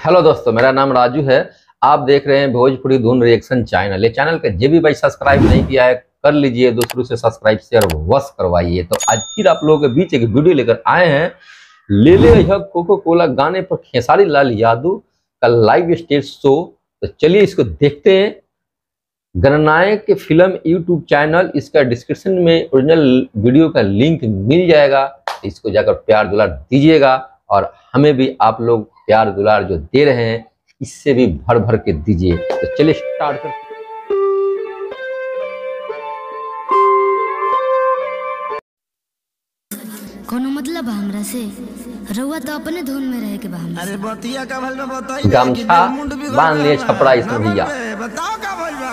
Hello दोस्तों, मेरा नाम राजू है। आप देख रहे हैं भोजपुरी धुन रिएक्शन चैनल। ये चैनल के जे भी भाई सब्सक्राइब नहीं किया है कर लीजिए, दूसरों से सब्सक्राइब शेयर वश करवाइए। तो आज फिर आप लोगों के बीच एक वीडियो लेकर आए हैं। ले ले यह कोको कोला गाने पर खेसारी लाल यादव का लाइव स्टेज शो। तो चलिए इसको देखते हैं। गणनायक के फिल्म यूट्यूब चैनल, इसका डिस्क्रिप्शन में ओरिजिनल वीडियो का लिंक मिल जाएगा। इसको जाकर प्यार दुलार दीजिएगा और हमें भी आप लोग प्यार दुलार जो दे रहे हैं इससे भी भर भर के दीजिए। तो चलिए स्टार्ट करते हैं। कोनो मतलब हमरा से रउआ तो अपने धुन में रहे के बा। अरे बतिया का भल में बताई गमछा बांध लिए छपड़ा इसमें भैया। बताओ का भल बा।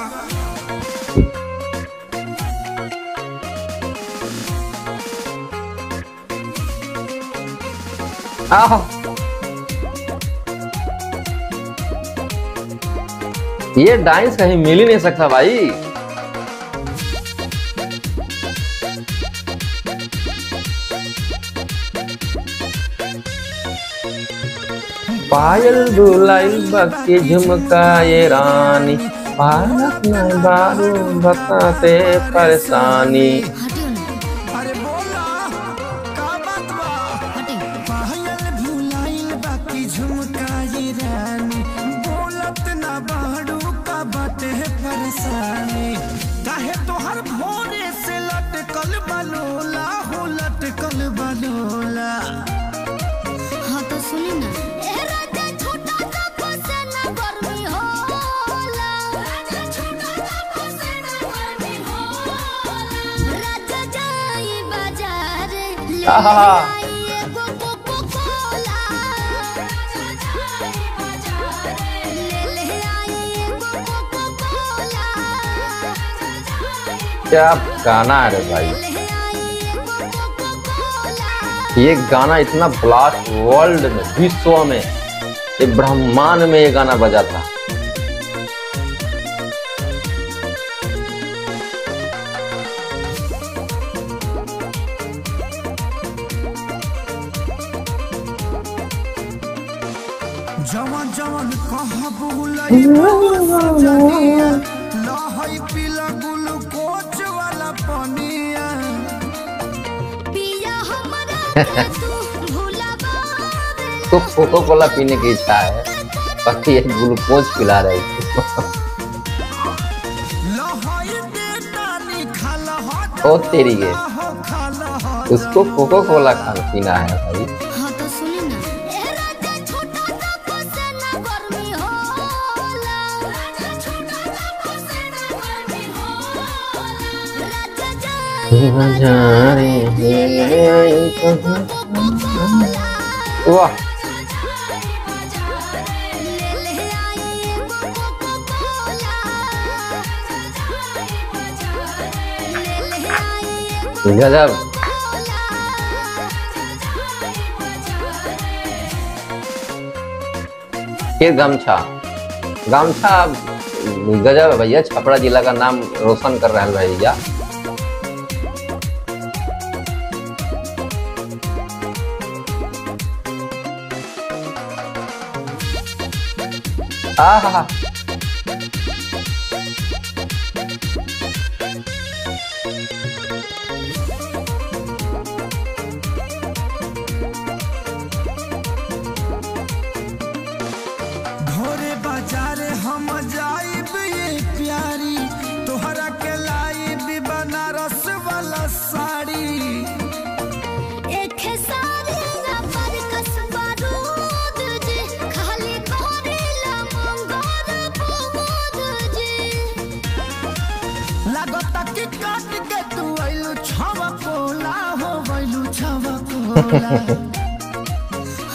ये डांस कहीं मिल ही नहीं सकता भाई। पायल दुलाई बक्की झुमकाए रानी, भारत में बारू बताते परेशानी। अरे बोला का बात बा। पायल भुलाइल बाकी झुमकाई रानी, बोलत ना बाड़ू का बाटे परेशानी। काहे तोहर भोरे से लटकल बलोला हो, लटकल बलोला। हाँ तो सुनी ना, क्या गाना है रे भाई। ये गाना इतना ब्लास्ट वर्ल्ड में, विश्व में, ये ब्रह्मांड में ये गाना बजा था। जवन जवन कहा बुलाई सजनिया, लहई पीला ग्लूकोज वाला पनिया। पिया हमरा तू भुलावा तो कोको कोला पीने की इच्छा है, बाकी ये ग्लूकोज पिला रहे लहई देता निखाला हो, ओ तेरी के उसको कोको कोला पीना है भाई। हाँ तो सुनी ना, ए राजा छोटा सा पसेना गर्मी होला, राजा छोटा सा पसेना गर्मी होला, राजा जाई वाह, गजब। फिर गमछा गमछा गजब है भैया। छपरा जिला का नाम रोशन कर रहे हैं भैया। आहा, घोरे बाजारे हम जाइब ये प्यारी, तोहरा के लाइब बनारस वाला साड़ी। एक सारी ना पर कसबा रोद जी, खाली करेला मंगोर पोद जी। लागता कि काट के तू आइलू छवा कोला हो, आइलू छवा कोला।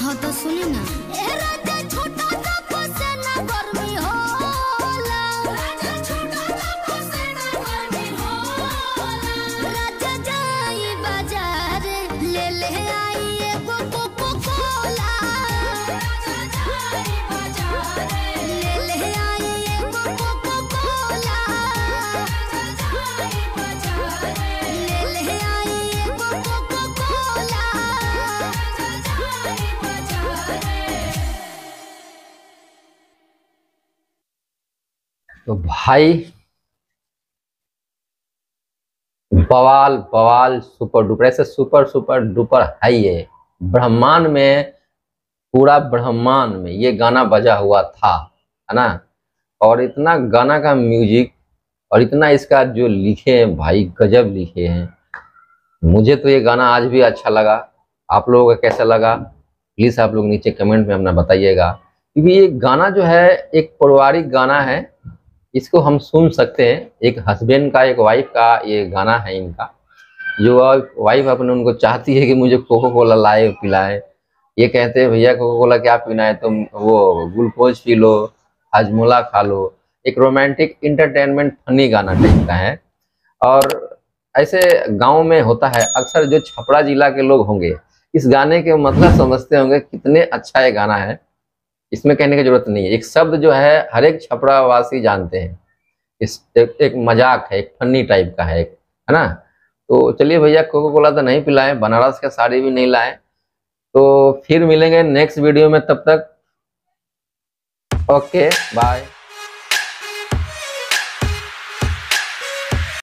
हाँ तो सुनी ना, ए राजा छोटा सा पसेना गर्मी होला, राजा छोटा सा पसेना गर्मी होला, राजा जाई बाजार ले ले आई एगो कोको कोला, राजा जाई बाजार ले ले आई एगो कोको कोला, राजा जाई बाजार ले ले आई एगो कोको कोला। तो भाई बवाल बवाल सुपर डुपर, ऐसे सुपर सुपर डुपर हाई है ब्रह्मांड में, पूरा ब्रह्मांड में ये गाना बजा हुआ था, है ना। और इतना गाना का म्यूजिक और इतना इसका जो लिखे हैं भाई, गजब लिखे हैं। मुझे तो ये गाना आज भी अच्छा लगा। आप लोगों को कैसा लगा प्लीज आप लोग नीचे कमेंट में अपना बताइएगा, क्योंकि ये गाना जो है एक पारिवारिक गाना है, इसको हम सुन सकते हैं। एक हस्बैंड का एक वाइफ का ये गाना है इनका, जो वाइफ अपने उनको चाहती है कि मुझे कोको कोला लाए पिलाए, ये कहते हैं भैया कोको कोला क्या पीना है, तुम वो ग्लूकोज पी लो, हाजमोला खा लो। एक रोमांटिक इंटरटेनमेंट फनी गाना टाइप का है। और ऐसे गांव में होता है अक्सर, जो छपरा जिला के लोग होंगे इस गाने के मतलब समझते होंगे कितने अच्छा ये गाना है, इसमें कहने की जरूरत नहीं है। एक शब्द जो है हर एक छपरा वासी जानते हैं, इस एक मजाक है, एक फनी टाइप का है ना। तो चलिए भैया कोको कोला तो नहीं पिलाए, बनारस का साड़ी भी नहीं लाए, तो फिर मिलेंगे नेक्स्ट वीडियो में, तब तक ओके बाय।